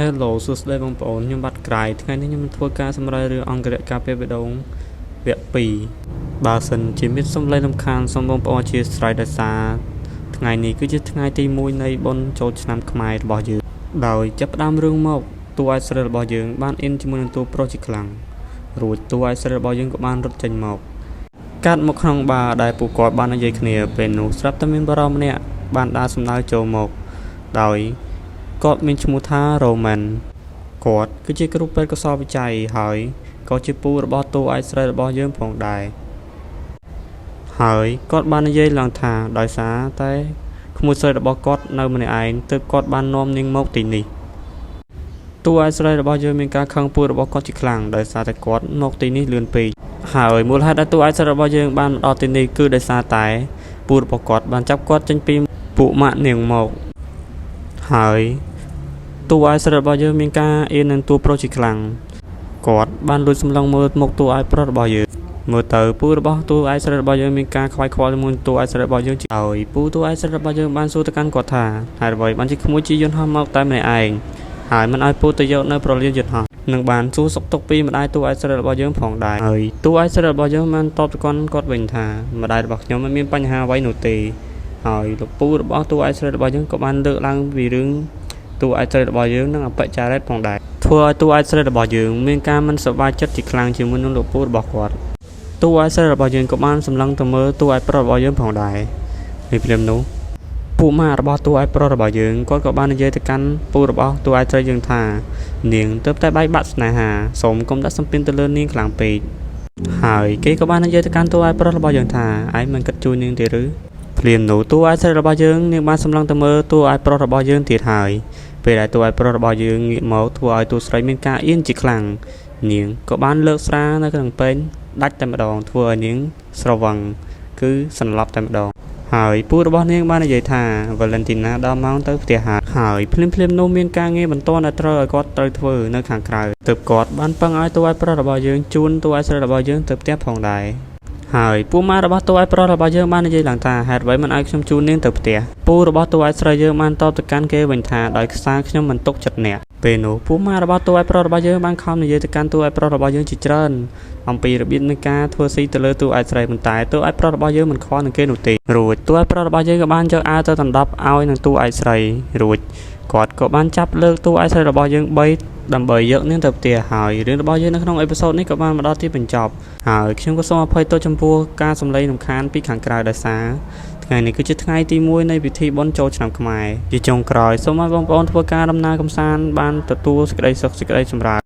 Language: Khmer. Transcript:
Hello សួស្តីបងប្អូនខ្ញុំបាត់ក្រៃថ្ងៃនេះខ្ញុំធ្វើការសម្រាយរឿងអង្គរៈការពារបេះដូងវគ្គ2បើសិនជាមានសំឡេងរំខានសូមបងប្អូនអធិស្ឋានដោយសារថ្ងៃនេះគឺជាថ្ងៃទី1នៃបុណ្យចូលឆ្នាំខ្មែររបស់យើងដោយចាប់ផ្ដើមរឿងមកតួឯកស្រីរបស់យើងបានអ៊ិនជាមួយនឹងតួប្រុសជាខ្លាំងរួចតួឯកស្រីរបស់យើងក៏បានរត់ចេញមកកាត់មកក្នុងបារដែលពួកគាត់បាននិយាយគ្នាពេលនោះស្រាប់តែមានបរិសម្នាក់បានដើរសំដៅចូលមកដោយគាត់មានឈ្មោះថា Roman គាត់គឺជាគ្រូពេទ្យកសលវិច័យហើយក៏ជាពូរបស់តួឯកស្រីរបស់យើងផងដែរហើយគាត់បាននិយាយឡើងថាដោយសារតែក្មួយស្រីរបស់គាត់នៅម្នាក់ឯងទើបគាត់បាននាំនាងមកទីនេះតួឯកស្រីរបស់យើងមានការខឹងពូរបស់គាត់ជាខ្លាំងដោយសារតែគាត់មកទីនេះលឿនពេកហើយមូលហេតុដែលតួឯកស្រីរបស់យើងបានមកដល់ទីនេះគឺដោយសារតែពូរបស់គាត់បានចាប់គាត់ចេញពីពួកម៉ាក់នាងមកហើយតួឯកស្រីរបស់យើងមានការអៀននឹងតួប្រុសជាខ្លាំងគាត់បានលួចសម្លឹងមើលមកតួឯកប្រុសរបស់យើងមើលទៅពូរបស់តួឯកស្រីរបស់យើងមានការខ្វាយខ្វល់ជាមួយតួឯកស្រីរបស់យើងហើយពូតួឯកស្រីរបស់យើងបានសួរទៅកាន់គាត់ថាហេតុអ្វីបានជាក្មួយជាយន្តហោះមកតែម្នាក់ឯងហើយមិនឲ្យពូទៅយកនៅប្រលានយន្តហោះនឹងបានសួរសុខទុក្ខពីម្ដាយតួឯកស្រីរបស់យើងផងដែរហើយតួឯកស្រីរបស់យើងបានតបទៅគាត់វិញថាម្ដាយរបស់ខ្ញុំមិនមានបញ្ហាអ្វីនោះទេហើយលោកពូរបស់តួឯកស្រីរបស់យើងក៏បានលើកឡើងពីរឿងតួឯកស្រីរបស់យើងនឹងអបិចារ៉េតផងដែរធ្វើឲ្យតួឯកស្រីរបស់យើងមានការមិនសប្បាយចិត្តជាខ្លាំងជាមួយនឹងលោកពូរបស់គាត់តួឯកស្រីរបស់យើងក៏បានសម្លឹងទៅមើលតួឯកប្រុសរបស់យើងផងដែរពីព្រមនោះពួកម៉ាក់របស់តួឯកប្រុសរបស់យើងគាត់ក៏បាននិយាយទៅកាន់ពូរបស់តួឯកស្រីយើងថានាងទើបតែបែកបាក់ស្នេហាសូមកុំដាក់សម្ពាធទៅលើនាងខ្លាំងពេកហើយគេក៏បាននិយាយទៅកាន់តួឯកប្រុសរបស់យើងថាឯងមិនគិតជួយនាងទេឬភ្លាមនោះតួឯកស្រីរបស់យើងនាងបានសម្លឹងទៅមើលតួឯកប្រុសរបស់យើងទៀតហើយពេលដែលតួឯកប្រុសរបស់យើងងាកមកធ្វើឲ្យតួស្រីមានការអៀនជាខ្លាំងនាងក៏បានលើកស្រានៅក្នុងពេញដាច់តែម្ដងធ្វើឲ្យនាងស្រវឹងគឺសន្លប់តែម្ដងហើយពូរបស់នាងបាននិយាយថា Valentina ដល់ម៉ោងទៅផ្ទះហើយភ្លាមនោះមានការងារបន្ទាន់ដែលត្រូវឲ្យគាត់ត្រូវធ្វើនៅខាងក្រៅទើបគាត់បានពឹងឲ្យតួឯកប្រុសរបស់យើងជូនតួឯកស្រីរបស់យើងទៅផ្ទះផងដែរហើយពូម៉ារបស់តួឯកប្រុសរបស់យើងបាននិយាយឡើងថាហេតុអ្វីមិនឲ្យខ្ញុំជូននាងទៅផ្ទះពូរបស់តួឯកស្រីយើងបានតបទៅកាន់គេវិញថាដោយខ្សែខ្ញុំមិនទុកចិត្តអ្នកពេលនោះពូម៉ារបស់តួឯកប្រុសរបស់យើងបានខំនិយាយទៅកាន់តួឯកប្រុសរបស់យើងជាច្រើនអំពីរបៀបនៃការធ្វើស៊ីទៅលើតួឯកស្រីប៉ុន្តែតួឯកប្រុសរបស់យើងមិនខ្វល់នឹងគេនោះទេរួចតួឯកប្រុសរបស់យើងក៏បានយកអាវទៅដណ្ដប់ឲ្យនឹងតួឯកស្រីរួចគាត់ក៏បានចាប់លើកតួឯកស្រីរបស់យើង3ដើម្បីយកនាងទៅផ្ទះហើយរឿងរបស់យើងនៅក្នុងអេពីសូតនេះក៏បានមកដល់ទីបញ្ចប់ហើយខ្ញុំក៏សូមអភ័យទោសចំពោះការសម្លេងរំខានពីខាងក្រៅដោយសារថ្ងៃនេះគឺជាថ្ងៃទី1នៃពិធីបុណ្យចូលឆ្នាំខ្មែរជាចុងក្រោយសូមឲ្យបងប្អូនធ្វើការដំណើរកម្សាន្តបានទទួលសេចក្តីសុខសេចក្តីចម្រើន